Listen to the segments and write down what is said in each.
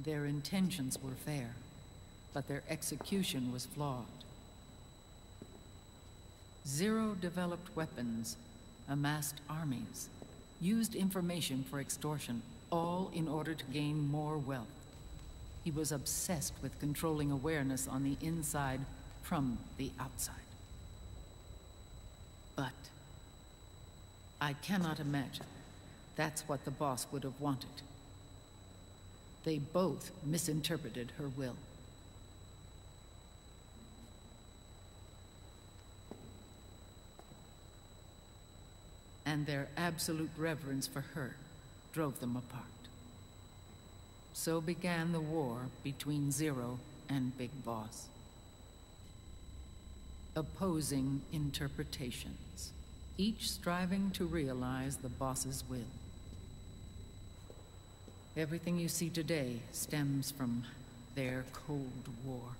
Their intentions were fair, but their execution was flawed. Zero developed weapons, amassed armies, used information for extortion, all in order to gain more wealth. He was obsessed with controlling awareness on the inside from the outside. But I cannot imagine that's what the boss would have wanted. They both misinterpreted her will. And their absolute reverence for her drove them apart. So began the war between Zero and Big Boss. Opposing interpretations, each striving to realize the boss's will. Everything you see today stems from their Cold War.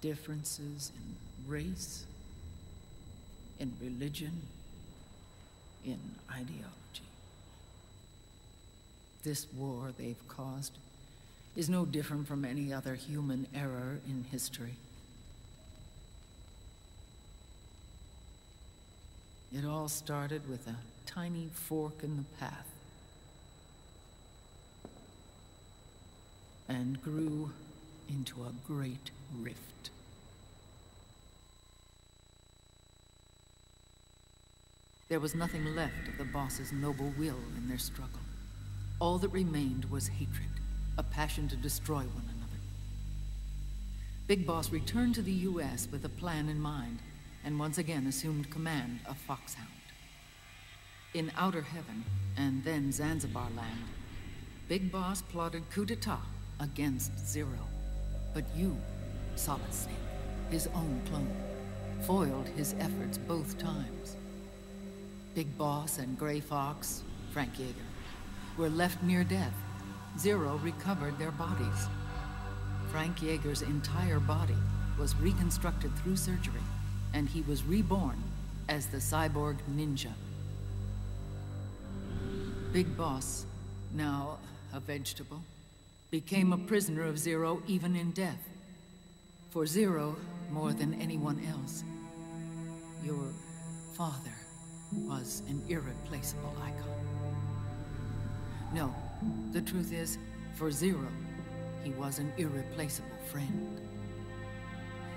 Differences in race, in religion, in ideology. This war they've caused is no different from any other human error in history. It all started with a tiny fork in the path and grew into a great rift. There was nothing left of the boss's noble will in their struggle. All that remained was hatred, a passion to destroy one another. Big Boss returned to the US with a plan in mind, and once again assumed command of Foxhound. In Outer Heaven, and then Zanzibar Land, Big Boss plotted coup d'etat against Zero. But you, Solid Snake, his own clone, foiled his efforts both times. Big Boss and Gray Fox, Frank Yeager, were left near death. Zero recovered their bodies. Frank Yeager's entire body was reconstructed through surgery, and he was reborn as the cyborg ninja. Big Boss, now a vegetable, became a prisoner of Zero even in death. For Zero, more than anyone else, your father was an irreplaceable icon. No, the truth is, for Zero, he was an irreplaceable friend.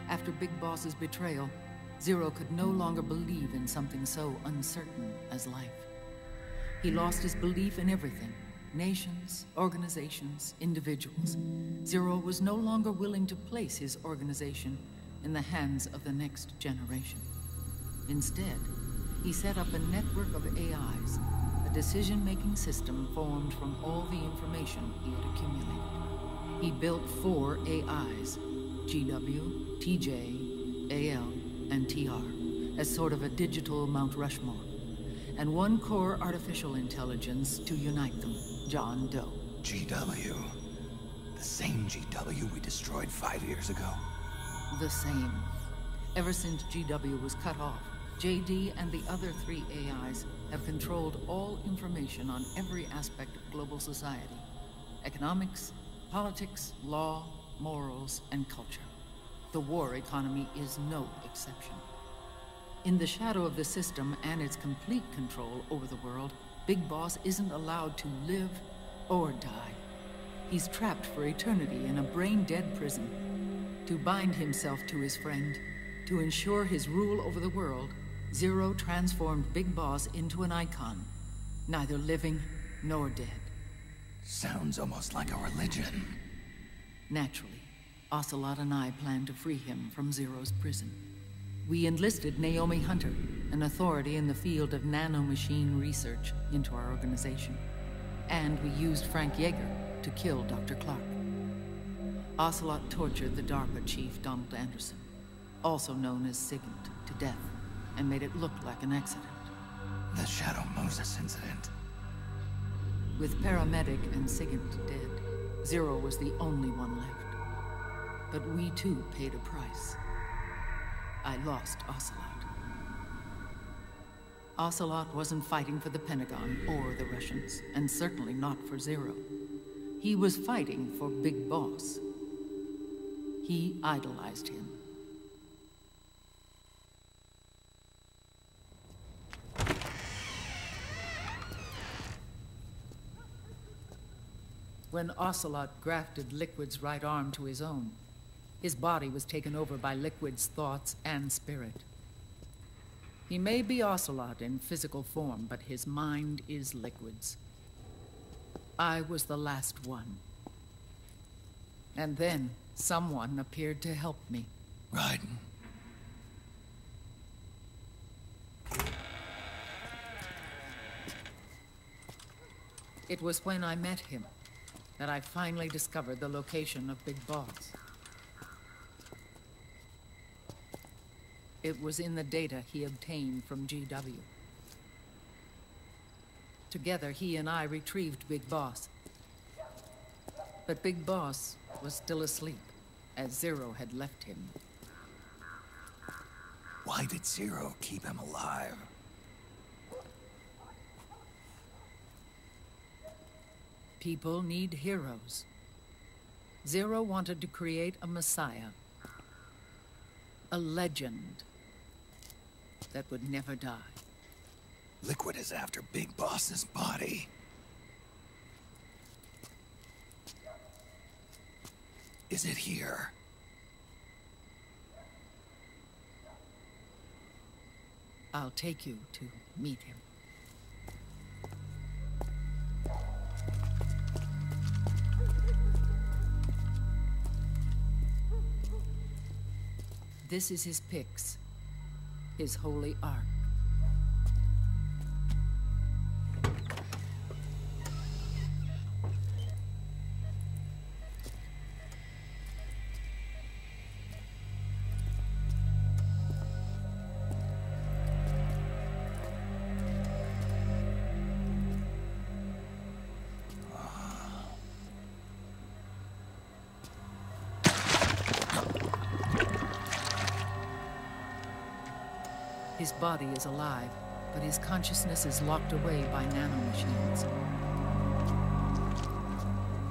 After Big Boss's betrayal, Zero could no longer believe in something so uncertain as life. He lost his belief in everything. Nations, organizations, individuals. Zero was no longer willing to place his organization in the hands of the next generation. Instead, he set up a network of AIs, a decision-making system formed from all the information he had accumulated. He built 4 AIs, GW, TJ, AL, and TR, as sort of a digital Mount Rushmore, and 1 core artificial intelligence to unite them, John Doe. GW. The same GW we destroyed 5 years ago. The same. Ever since GW was cut off, JD and the other 3 AIs have controlled all information on every aspect of global society. Economics, politics, law, morals, and culture. The war economy is no exception. In the shadow of the system and its complete control over the world, Big Boss isn't allowed to live or die. He's trapped for eternity in a brain-dead prison. To bind himself to his friend, to ensure his rule over the world, Zero transformed Big Boss into an icon, neither living nor dead. Sounds almost like a religion. Naturally, Ocelot and I plan to free him from Zero's prison. We enlisted Naomi Hunter, an authority in the field of nanomachine research, into our organization. And we used Frank Yeager to kill Dr. Clark. Ocelot tortured the DARPA chief, Donald Anderson, also known as Sigint, to death, and made it look like an accident. The Shadow Moses incident. With Paramedic and Sigint dead, Zero was the only one left. But we too paid a price. I lost Ocelot. Ocelot wasn't fighting for the Pentagon or the Russians, and certainly not for Zero. He was fighting for Big Boss. He idolized him. When Ocelot grafted Liquid's right arm to his own, his body was taken over by Liquid's thoughts and spirit. He may be Ocelot in physical form, but his mind is Liquid's. I was the last one. And then someone appeared to help me. Raiden. It was when I met him that I finally discovered the location of Big Boss. It was in the data he obtained from GW. Together, he and I retrieved Big Boss. But Big Boss was still asleep, as Zero had left him. Why did Zero keep him alive? People need heroes. Zero wanted to create a messiah. A legend that would never die. Liquid is after Big Boss's body. Is it here? I'll take you to meet him. This is his pyx, his holy ark. His body is alive, but his consciousness is locked away by nanomachines.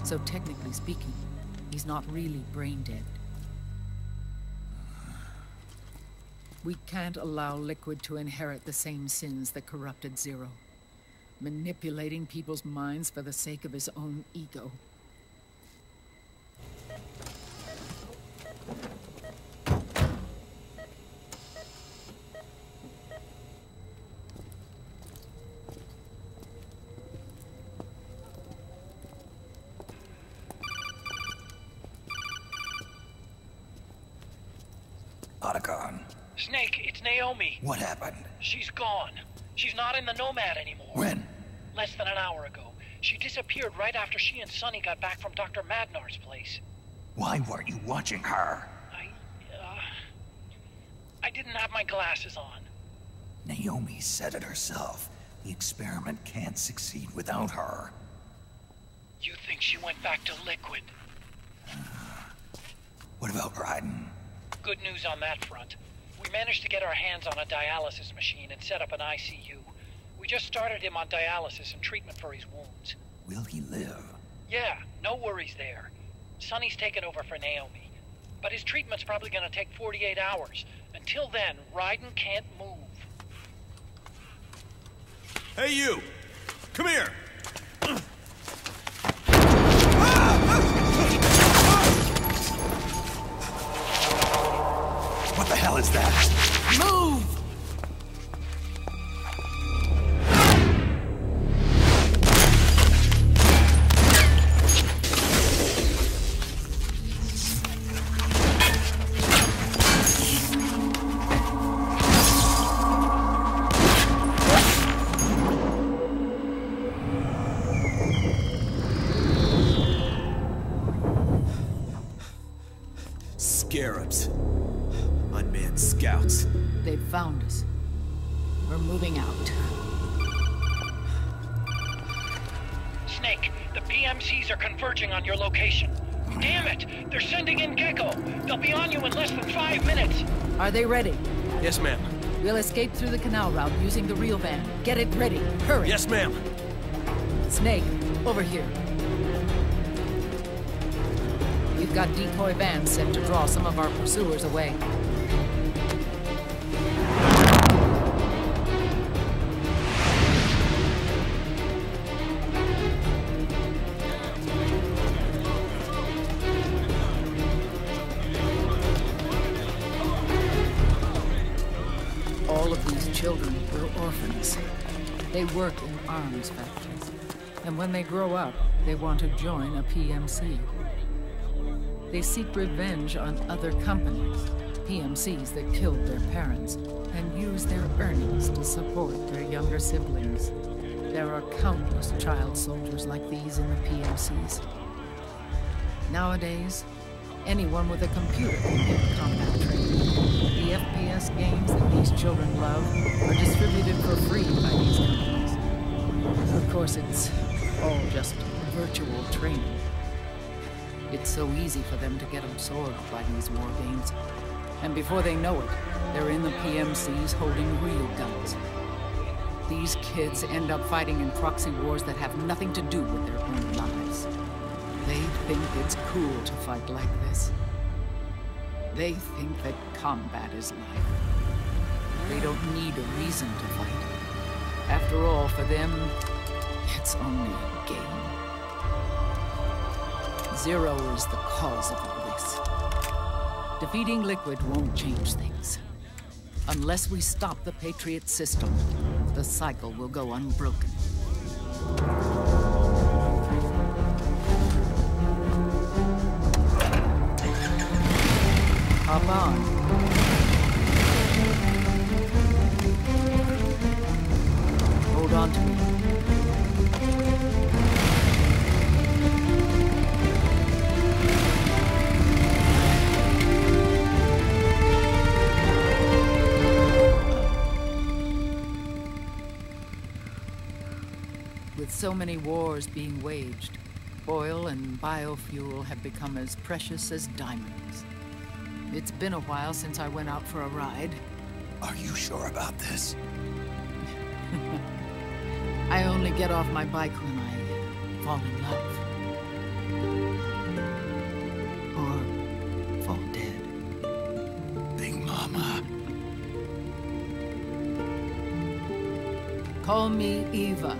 So technically speaking, he's not really brain dead. We can't allow Liquid to inherit the same sins that corrupted Zero, manipulating people's minds for the sake of his own ego. Otacon. Snake, it's Naomi. What happened? She's gone. She's not in the Nomad anymore. When? Less than an hour ago. She disappeared right after she and Sonny got back from Dr. Madnar's place. Why weren't you watching her? I didn't have my glasses on. Naomi said it herself. The experiment can't succeed without her. You think she went back to Liquid? What about Raiden? Good news on that front. We managed to get our hands on a dialysis machine and set up an ICU. We just started him on dialysis and treatment for his wounds. Will he live? Yeah, no worries there. Sonny's taken over for Naomi. But his treatment's probably gonna take 48 hours. Until then, Raiden can't move. Hey, you! Come here! What the hell is that? Move! Scarabs. Unmanned scouts. They've found us. We're moving out. Snake, the PMCs are converging on your location. Damn it! They're sending in Gecko! They'll be on you in less than 5 minutes! Are they ready? Yes, ma'am. We'll escape through the canal route using the real van. Get it ready. Hurry. Yes, ma'am. Snake, over here. We've got decoy vans set to draw some of our pursuers away. All of these children were orphans. They work in arms factories. And when they grow up, they want to join a PMC. They seek revenge on other companies, PMCs that killed their parents, and use their earnings to support their younger siblings. There are countless child soldiers like these in the PMCs. Nowadays, anyone with a computer can get combat training. The FPS games that these children love are distributed for free by these companies. Of course, it's all just virtual training. It's so easy for them to get absorbed by these war games. And before they know it, they're in the PMCs holding real guns. These kids end up fighting in proxy wars that have nothing to do with their own lives. They think it's cool to fight like this. They think that combat is life. They don't need a reason to fight. After all, for them, it's only a game. Zero is the cause of all this. Defeating Liquid won't change things. Unless we stop the Patriot system, the cycle will go unbroken. Hop on. Hold on to me. With so many wars being waged, oil and biofuel have become as precious as diamonds. It's been a while since I went out for a ride. Are you sure about this? I only get off my bike when I fall in love. Or fall dead. Big Mama. Call me Eva.